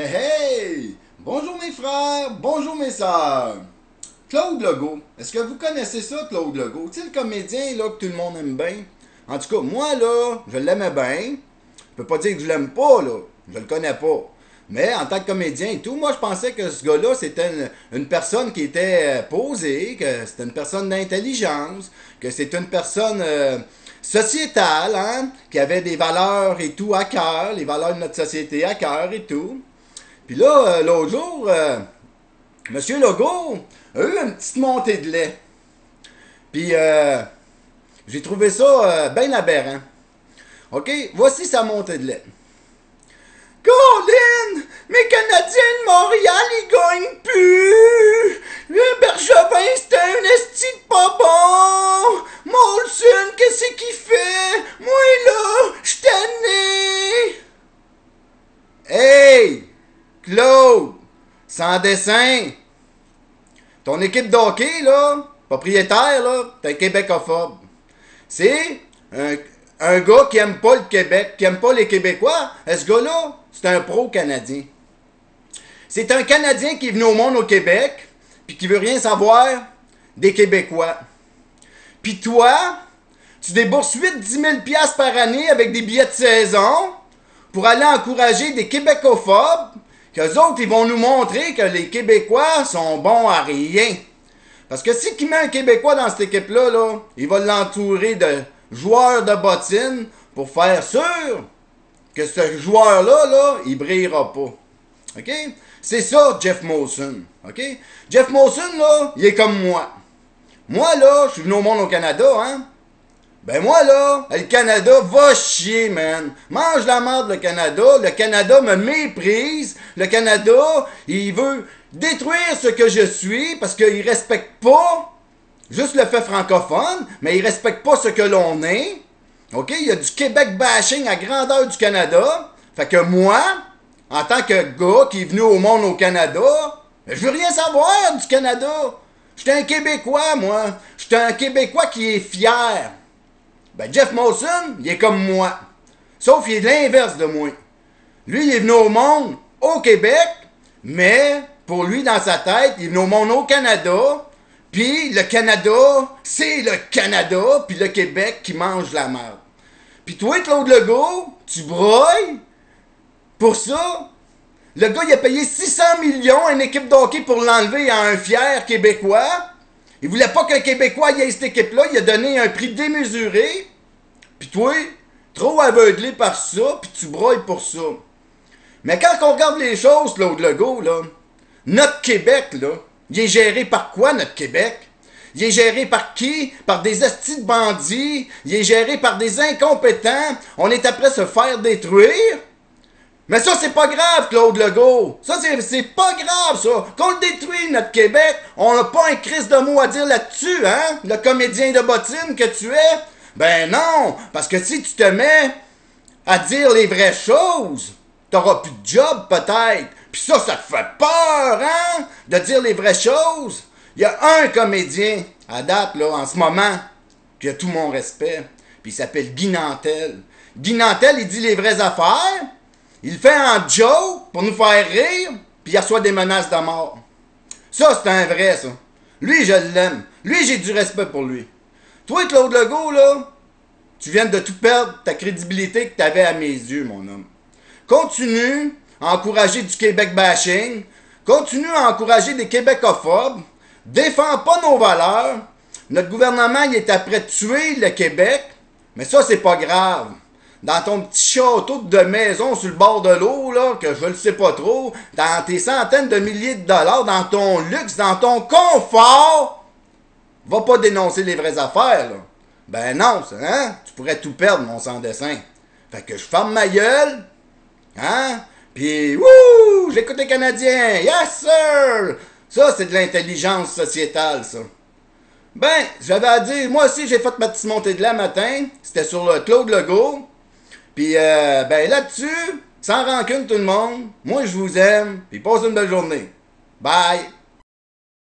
Hey hey! Bonjour mes frères, bonjour mes sœurs. Claude Legault, est-ce que vous connaissez ça, Claude Legault? Tu sais, le comédien là, que tout le monde aime bien. En tout cas, moi là, je l'aimais bien. Je peux pas dire que je l'aime pas, là. Je le connais pas. Mais en tant que comédien et tout, moi je pensais que ce gars-là, c'était une personne qui était posée, que c'était une personne d'intelligence, que c'était une personne sociétale, hein, qui avait des valeurs et tout à cœur, les valeurs de notre société à cœur et tout. Puis là, l'autre jour, Monsieur Legault a eu une petite montée de lait. Puis j'ai trouvé ça bien aberrant. OK, voici sa montée de lait. Colin! Mes Canadiens de Montréal, ils gagnent plus! Le Bergevin, c'était un esti de pas bon! Molson, qu'est-ce qu'il fait? Moi, là, j'étais né! Hey! Claude! Sans dessin! Ton équipe d'hockey, là, propriétaire, là, t'es un québécophobe. C'est un gars qui aime pas le Québec, qui aime pas les Québécois. Et ce gars-là, c'est un pro-Canadien. C'est un Canadien qui est venu au monde au Québec, puis qui veut rien savoir des Québécois. Puis toi, tu débourses 8-10 000 $ par année avec des billets de saison pour aller encourager des Québécophobes, qu'eux autres, ils vont nous montrer que les Québécois sont bons à rien. Parce que si tu mets un Québécois dans cette équipe-là, là, il va l'entourer de joueurs de bottines pour faire sûr que ce joueur-là, là, il brillera pas. OK? C'est ça, Jeff Molson. OK? Jeff Molson, là, il est comme moi. Moi, là, je suis venu au monde au Canada, hein? Ben moi, là, le Canada va chier, man. Mange la merde, le Canada. Le Canada me méprise. Le Canada, il veut détruire ce que je suis parce qu'il respecte pas juste le fait francophone, mais il respecte pas ce que l'on est. OK? Il y a du Québec bashing à grandeur du Canada. Fait que moi, en tant que gars qui est venu au monde au Canada, ben, je veux rien savoir du Canada. J'étais un Québécois, moi. J'étais un Québécois qui est fier. Ben, Jeff Molson, il est comme moi. Sauf qu'il est l'inverse de moi. Lui, il est venu au monde au Québec, mais pour lui, dans sa tête, il est venu au monde au Canada. Puis le Canada, c'est le Canada, puis le Québec qui mange la merde. Puis toi, Claude Legault, tu broilles pour ça. Le gars, il a payé 600 millions à une équipe de hockey pour l'enlever à un fier Québécois. Il voulait pas qu'un Québécois y ait cette équipe-là. Il a donné un prix démesuré. Puis toi, trop aveuglé par ça, puis tu broilles pour ça. Mais quand on regarde les choses, Claude Legault, là, notre Québec, là, il est géré par quoi, notre Québec? Il est géré par qui? Par des hosties de bandits. Il est géré par des incompétents. On est après se faire détruire. Mais ça, c'est pas grave, Claude Legault. Ça, c'est pas grave, ça. Qu'on le détruit, notre Québec, on n'a pas un crise de mots à dire là-dessus, hein? Le comédien de bottine que tu es. Ben non, parce que si tu te mets à dire les vraies choses, t'auras plus de job, peut-être. Puis ça te fait peur, hein? De dire les vraies choses. Il y a un comédien, à date, là, en ce moment, qui a tout mon respect. Puis il s'appelle Guy Nantel. Guy Nantel, il dit les vraies affaires. Il le fait en joke pour nous faire rire, puis il reçoit des menaces de mort. Ça, c'est un vrai, ça. Lui, je l'aime. Lui, j'ai du respect pour lui. Toi, Claude Legault, là, tu viens de tout perdre ta crédibilité que tu avais à mes yeux, mon homme. Continue à encourager du Québec bashing. Continue à encourager des Québécophobes. Défends pas nos valeurs. Notre gouvernement, il est après de tuer le Québec. Mais ça, c'est pas grave. Dans ton petit château de maison sur le bord de l'eau, là, que je le sais pas trop, dans tes centaines de milliers de dollars, dans ton luxe, dans ton confort, va pas dénoncer les vraies affaires, là. Ben non, ça, hein? Tu pourrais tout perdre, mon sans-dessin. Fait que je ferme ma gueule, hein? Pis, wouh! J'écoute les Canadiens! Yes, sir! Ça, c'est de l'intelligence sociétale, ça. Ben, j'avais à dire, moi aussi, j'ai fait ma petite montée de lait matin. C'était sur le Claude Legault. Puis, ben là-dessus, sans rancune tout le monde, moi je vous aime, puis passez une belle journée. Bye!